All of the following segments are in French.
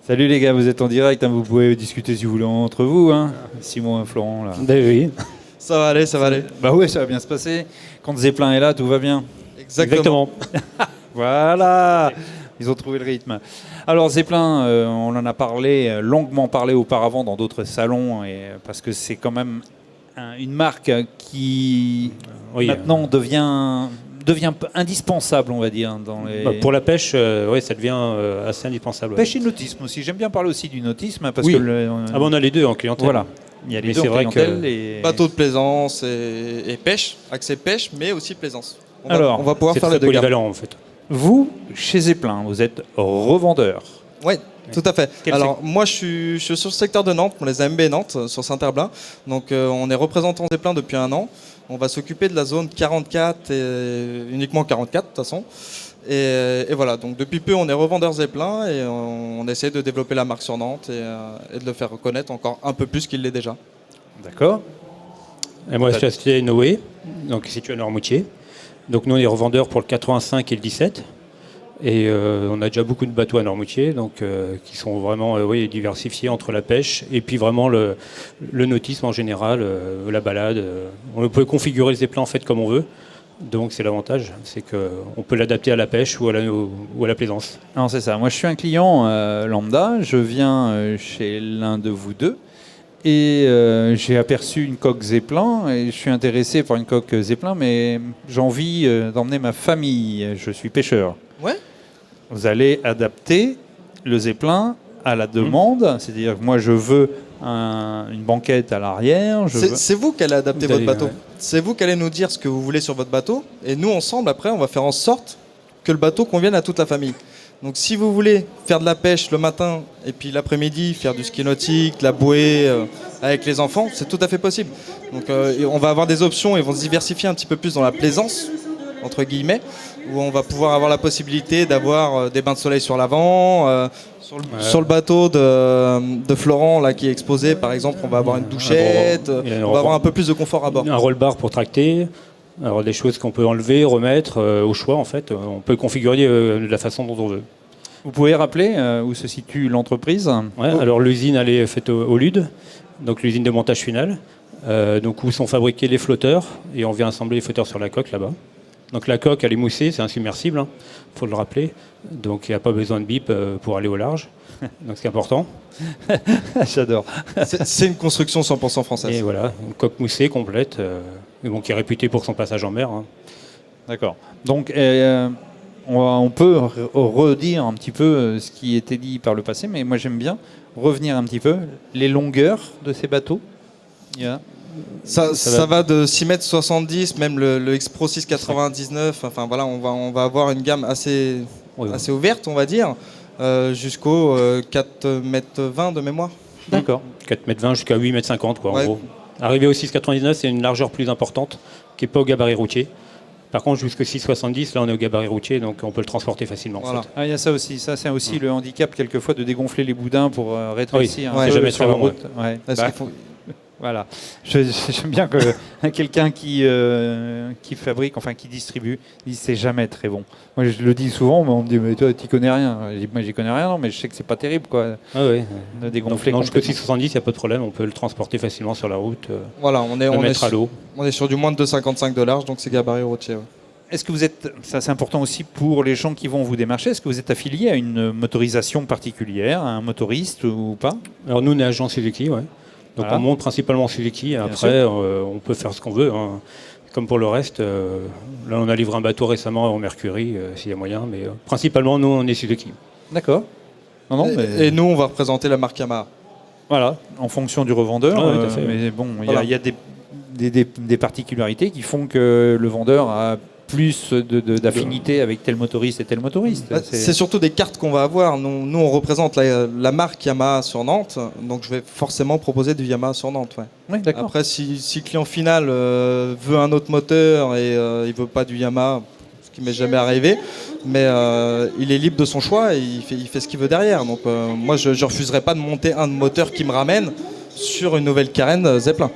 Salut les gars, vous êtes en direct, hein, vous pouvez discuter si vous voulez entre vous, hein. Simon et Florent là. Ben oui, Ça va aller, ça va aller. Bah ouais, ça va bien se passer. Quand Zeppelin est là, tout va bien. Exactement. Voilà, ils ont trouvé le rythme. Alors Zeppelin, on en a parlé, longuement parlé auparavant dans d'autres salons, parce que c'est quand même une marque qui maintenant devient indispensable, on va dire. Dans les... Pour la pêche, ouais, ça devient assez indispensable. Pêche et nautisme aussi. J'aime bien parler aussi du nautisme parce Oui. que On a les deux en clientèle. voilà. Il y a les Mais deux c'est en vrai clientèle que- et... Bateau de plaisance et pêche, accès pêche, mais aussi plaisance. Alors, on va pouvoir C'est faire très les deux gammes. polyvalent en fait. Vous, chez Zeppelin, vous êtes revendeur. Oui, tout à fait. Quel Alors, moi, je suis sur le secteur de Nantes, pour les AMB Nantes, sur Saint-Herblain. Donc, on est représentant Zeppelin depuis 1 an. On va s'occuper de la zone 44 et uniquement 44 de toute façon. Et voilà, donc depuis peu, on est revendeur Zeppelin et on essaie de développer la marque sur Nantes et de le faire reconnaître encore un peu plus qu'il l'est déjà. D'accord. Et moi, je suis acheté Noé, donc situé à Noirmoutier. Donc nous, on est revendeurs pour le 85 et le 17. Et on a déjà beaucoup de bateaux à Noirmoutier, donc qui sont vraiment diversifiés entre la pêche et puis vraiment le nautisme en général, la balade. On peut configurer le Zeppelin en fait comme on veut. Donc c'est l'avantage, c'est qu'on peut l'adapter à la pêche ou à la plaisance. Non, c'est ça. Moi, je suis un client lambda. Je viens chez l'un de vous deux et j'ai aperçu une coque Zeppelin et je suis intéressé par une coque Zeppelin, mais j'ai envie d'emmener ma famille. Je suis pêcheur. Ouais. Vous allez adapter le Zeppelin à la demande, c'est-à-dire que moi, je veux une banquette à l'arrière. C'est vous qui allez adapter Vous votre allez, bateau. ouais. C'est vous qui allez nous dire ce que vous voulez sur votre bateau. Et nous, ensemble, après, on va faire en sorte que le bateau convienne à toute la famille. Donc si vous voulez faire de la pêche le matin et puis l'après-midi, faire du ski nautique, de la bouée avec les enfants, c'est tout à fait possible. Donc on va avoir des options et vont se diversifier un petit peu plus dans la plaisance, entre guillemets, où on va pouvoir avoir la possibilité d'avoir des bains de soleil sur l'avant. Sur le bateau de Florent là, qui est exposé, par exemple, on va avoir une douchette, on va avoir un peu plus de confort à bord. Un roll-bar pour tracter, alors des choses qu'on peut enlever, remettre au choix en fait. On peut configurer de la façon dont on veut. Vous pouvez rappeler où se situe l'entreprise? Ouais, alors l'usine elle est faite au LUD, donc l'usine de montage final, donc où sont fabriqués les flotteurs et on vient assembler les flotteurs sur la coque là-bas. Donc la coque elle est moussée, c'est insubmersible, faut le rappeler, donc il n'y a pas besoin de bip pour aller au large, donc c'est important. J'adore. C'est une construction 100% française. Et voilà, une coque moussée complète, mais bon, qui est réputée pour son passage en mer. D'accord. Donc, on peut redire un petit peu ce qui était dit par le passé, mais moi j'aime bien revenir un petit peu. Les longueurs de ces bateaux. Ça va de 6,70 m, même le X-Pro 699. Enfin voilà, on va avoir une gamme assez ouverte, on va dire, jusqu'au 4,20 m de mémoire. D'accord. 4,20 m jusqu'à 8,50 m quoi, Ouais. en gros. Arrivé au 6,99, c'est une largeur plus importante, qui n'est pas au gabarit routier. Par contre, jusqu'au 6,70, là on est au gabarit routier, donc on peut le transporter facilement. Voilà. En fait. Ah, il y a ça aussi. Ça, c'est aussi le handicap quelquefois de dégonfler les boudins pour rétrécir Oui, un c'est peu jamais sur très la bon, route. Ouais. Est-ce Bah, qu'il faut- voilà. J'aime bien que quelqu'un qui fabrique, enfin qui distribue, dit c'est jamais très bon. Moi je le dis souvent, mais on me dit mais toi tu connais rien. Je dis, moi j'y connais rien, non, mais je sais que c'est pas terrible quoi. Ah ouais. De Donc dégonfler non, jusqu'au complètement. 6,70, il n'y a pas de problème, on peut le transporter facilement sur la route, Voilà, on le mettre à l'eau. est sur du moins de 2,55 de large, donc c'est gabarit routier. Ouais. Est-ce que vous êtes, ça c'est important aussi pour les gens qui vont vous démarcher, est-ce que vous êtes affilié à une motorisation particulière, à un motoriste ou pas? Alors nous, on est agent Suzuki, ouais. Donc Voilà. on monte principalement Suzuki, après on peut faire ce qu'on veut. Comme pour le reste, là on a livré un bateau récemment en Mercury, s'il y a moyen, mais principalement nous on est Suzuki. D'accord. Non, non, mais Et nous, on va représenter la marque Yamaha. voilà, en fonction du revendeur. Ouais, tout à fait. Mais bon, Voilà. il y a des particularités qui font que le vendeur a plus d'affinité avec tel motoriste et tel motoriste. C'est surtout des cartes qu'on va avoir. Nous on représente la marque Yamaha sur Nantes, donc je vais forcément proposer du Yamaha sur Nantes. Ouais. Oui, d'accord. Après, si le client final veut un autre moteur et il veut pas du Yamaha, ce qui m'est jamais arrivé, mais il est libre de son choix et il fait ce qu'il veut derrière. Donc moi, je refuserai pas de monter un moteur qui me ramène sur une nouvelle carène Zeppelin.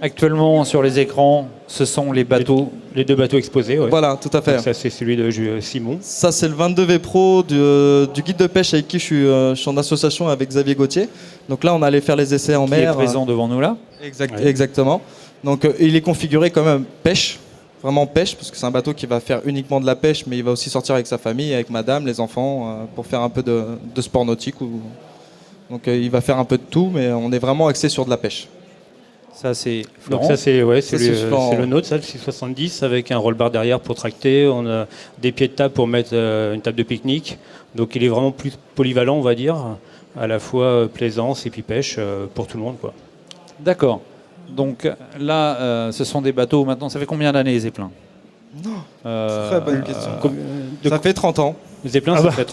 Actuellement, sur les écrans, ce sont les bateaux. Les 2 bateaux exposés, ouais. Voilà, tout à fait. Donc ça, c'est celui de Simon. Ça, c'est le 22V Pro du guide de pêche avec qui je suis en association avec Xavier Gauthier. Donc là, on allait faire les essais en Qui mer. est présent devant nous là. Exactement. Donc il est configuré quand même pêche, vraiment pêche, parce que c'est un bateau qui va faire uniquement de la pêche, mais il va aussi sortir avec sa famille, avec madame, les enfants, pour faire un peu de sport nautique. Donc il va faire un peu de tout, mais on est vraiment axé sur de la pêche. Ça, c'est Donc Florent. ça, c'est Florent. le nôtre, ça, le 670, avec un roll-bar derrière pour tracter. On a des pieds de table pour mettre une table de pique-nique. Donc il est vraiment plus polyvalent, on va dire, à la fois plaisance et puis pêche pour tout le monde, quoi. D'accord. Donc là, ce sont des bateaux. Maintenant, ça fait combien d'années les Zeppelin? Très bonne question. Ça fait 30 ans. Les Zeppelin, ça fait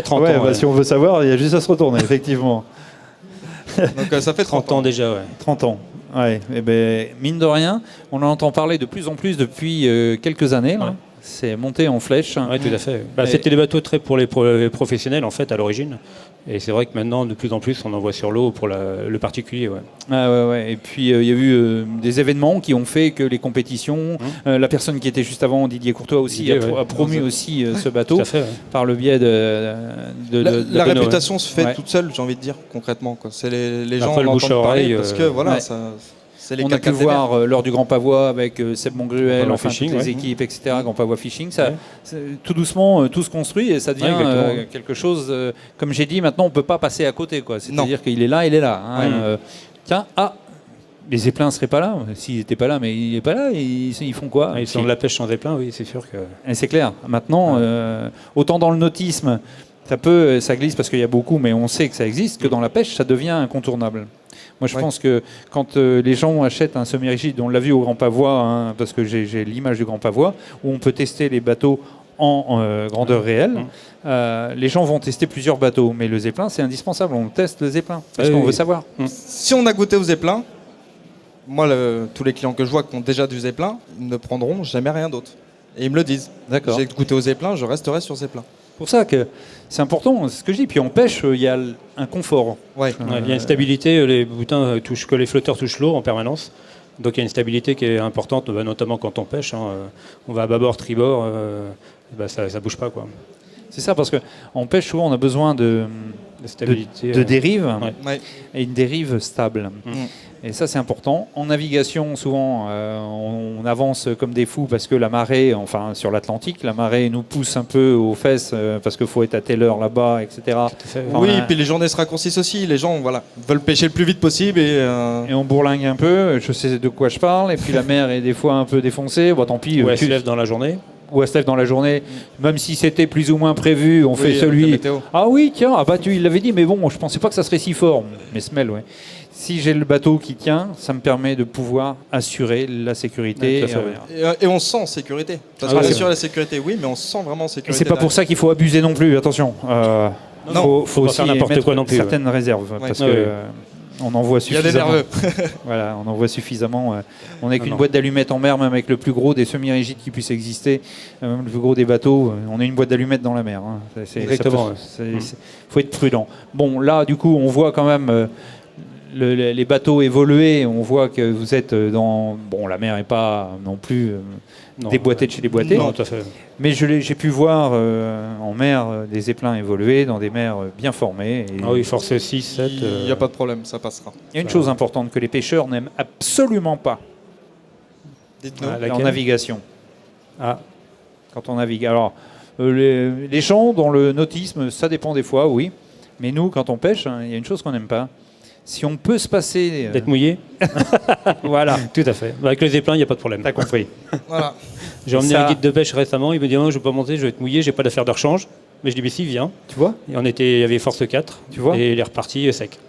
30 Ouais, ans. bah, ouais. si on veut savoir, il y a juste à se retourner, effectivement. Donc ça fait 30 ans déjà, ouais. 30 ans. Ouais. Et ben, mine de rien, on en entend parler de plus en plus depuis quelques années. Là. Ouais. C'est monté en flèche. Oui, tout à fait. Bah, Et- c'était des bateaux très pour les professionnels, en fait, à l'origine. Et c'est vrai que maintenant, de plus en plus, on en voit sur l'eau pour le particulier. Ouais. Ah ouais, ouais. Et puis il y a eu des événements qui ont fait que les compétitions, la personne qui était juste avant, Didier Courtois aussi, Didier, a promu aussi ce bateau Tout à fait. Ouais. par le biais de La Benoît. réputation se fait Ouais. toute seule, j'ai envie de dire, concrètement, quoi. C'est les gens Après, le en bouche à entendent parler oreille, parce que voilà, ouais. c'est les On a pu cacas le des mers. voir lors du Grand Pavois avec Seb Mongruel, Grand enfin Fishing, toutes les ouais. équipes, etc. Grand Pavois Fishing, ça, Ouais. tout doucement, tout se construit et ça devient Ouais, exactement. quelque chose. Comme j'ai dit, maintenant on peut pas passer à côté, quoi. C'est-à-dire qu'il est là, il est là. Hein. Ouais. Tiens, les Zeppelins seraient pas là. S'ils n'étaient pas là, mais il est pas là. Ils font quoi? Ah, ils sont de la pêche sans Zeppelin, oui, c'est sûr que. Et c'est clair. Maintenant, autant dans le nautisme, ça glisse parce qu'il y a beaucoup, mais on sait que ça existe. Que dans la pêche, ça devient incontournable. Moi, je pense que quand les gens achètent un semi-rigide, on l'a vu au Grand Pavois, hein, parce que j'ai l'image du Grand Pavois, où on peut tester les bateaux en grandeur réelle, les gens vont tester plusieurs bateaux. Mais le Zeppelin, c'est indispensable. On teste le Zeppelin parce qu'on veut savoir. Si on a goûté au Zeppelin, moi, tous les clients que je vois qui ont déjà du Zeppelin, ils ne prendront jamais rien d'autre. Et ils me le disent. D'accord. J'ai goûté au Zeppelin, je resterai sur Zeppelin. C'est pour ça que c'est important, c'est ce que je dis. Puis en pêche, il y a un confort. Ouais. Ouais, il y a une stabilité, les boutins touchent, que les flotteurs touchent l'eau en permanence. Donc il y a une stabilité qui est importante, notamment quand on pêche. Hein. On va à bâbord, tribord, ça ne bouge pas, quoi. C'est ça, parce qu'en pêche, souvent, on a besoin de stabilité. de dérive Ouais. et une dérive stable. Et ça, c'est important. En navigation, souvent, on avance comme des fous parce que la marée, enfin sur l'Atlantique, la marée nous pousse un peu aux fesses parce qu'il faut être à telle heure là-bas, etc. Enfin, Oui, puis les journées se raccourcissent aussi. Les gens veulent pêcher le plus vite possible. Et on bourlingue un peu, je sais de quoi je parle, et puis la mer est des fois un peu défoncée. Bon, tant pis. Ou elle se lève dans la journée. Ou elle se lève dans la journée, même si c'était plus ou moins prévu, on fait avec la celui. météo. Ah oui, tiens, il l'avait dit, mais bon, je pensais pas que ça serait si fort. Mais semelle, ouais. Si j'ai le bateau qui tient, ça me permet de pouvoir assurer la sécurité. Ouais, tout à fait, Et on se sent en sécurité. Parce Ah qu'on ouais. assure la sécurité, oui, mais on se sent vraiment en Et sécurité. c'est pas pour ça qu'il faut abuser non plus, attention. Non, faut pas aussi faire n'importe mettre quoi non plus, certaines réserves, Ouais. parce Ouais, que ouais. on en voit Il y a des suffisamment. nerveux. Voilà, on en voit suffisamment. On n'a qu'une non. boîte d'allumettes en mer, même avec le plus gros des semi-rigides qui puisse exister, même le plus gros des bateaux, on a une boîte d'allumettes dans la mer. Hein. Exactement, Faut être prudent. Bon, là, du coup, on voit quand même les bateaux évoluer. On voit que vous êtes dans. Bon, la mer n'est pas non plus Non. déboîtée de chez déboîtée. Non, tout à fait. Mais j'ai pu voir en mer des zeppelins évoluer dans des mers bien formées. Et Ah oui, force 6, 7. Il n'y a pas de problème, ça passera. il y a une chose importante que les pêcheurs n'aiment absolument pas Dites-nous. Ah, en laquelle navigation. Ah, Quand on navigue. Alors, les gens dans le nautisme, ça dépend des fois, oui. Mais nous, quand on pêche, il y a une chose qu'on n'aime pas. Si on peut se passer. d'être mouillé. Voilà, Tout à fait. Avec le zeppelin, il n'y a pas de problème. t'as compris. Voilà. J'ai emmené Ça- un guide de pêche récemment, il me dit oh, je ne vais pas monter, je vais être mouillé, j'ai pas d'affaire de rechange. Mais je dis mais si, viens. Tu vois? Et il y avait force 4. Tu vois Et il est reparti sec.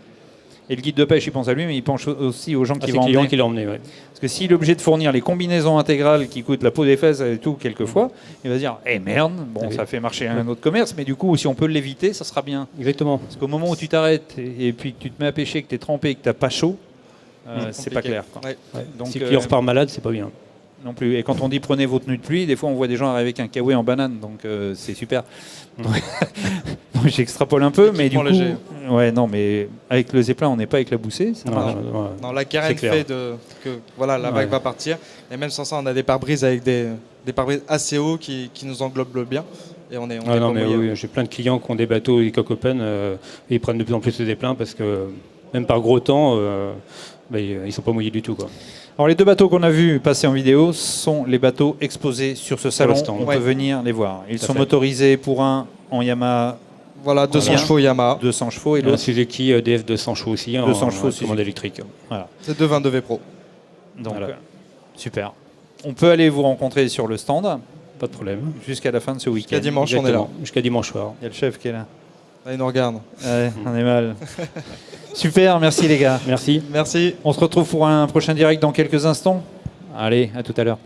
Et le guide de pêche, il pense à lui, mais il pense aussi aux gens Ah, qui c'est vont le client emmener. qui l'a emmené, ouais. Parce que s'il est obligé de fournir les combinaisons intégrales qui coûtent la peau des fesses et tout, quelquefois, il va se dire eh merde, bon, Ah oui. ça fait marcher un autre commerce, mais du coup, si on peut l'éviter, ça sera bien. Exactement. Parce qu'au moment où tu t'arrêtes et puis que tu te mets à pêcher, que tu es trempé, que tu n'as pas chaud, c'est pas Compliqué. clair. Quoi. Ouais. Ouais. Donc, Si le client repart malade, c'est pas bien. Non plus. Et quand on dit prenez vos tenues de pluie, des fois on voit des gens arriver avec un kawaii en banane, donc c'est super. Donc j'extrapole un peu, mais du coup, Équipement léger. Ouais, non, mais avec le Zeppelin, on n'est pas éclaboussé. Ça marche. Non, la carène clair. fait que voilà, la vague va partir. Et même sans ça, on a des pare-brises avec des pare-brises assez hauts qui nous englobent bien. Et on est non, pas mais mouillé. oui, j'ai plein de clients qui ont des bateaux et coque open et ils prennent de plus en plus le Zeppelin parce que même par gros temps, ils sont pas mouillés du tout, quoi. Alors les 2 bateaux qu'on a vus passer en vidéo sont les bateaux exposés sur ce salon. stand. On Ouais. peut venir les voir. Ils Tout à sont fait. motorisés pour un en Yamaha Voilà, 200 Combien chevaux Yamaha. 200 chevaux et Un l'autre Suzuki DF 200 chevaux aussi, 200 chevaux en commande Suzuki. électrique. voilà. C'est 222 V Pro. Donc Voilà. super. On peut aller vous rencontrer sur le stand Pas de problème. jusqu'à la fin de ce week-end. Jusqu'à dimanche, on est là. Exactement. Jusqu'à dimanche soir. Il y a le chef qui est là. Là, il nous regarde. Ouais, on est mal. Super, merci les gars. Merci. Merci. On se retrouve pour un prochain direct dans quelques instants. Allez, à tout à l'heure.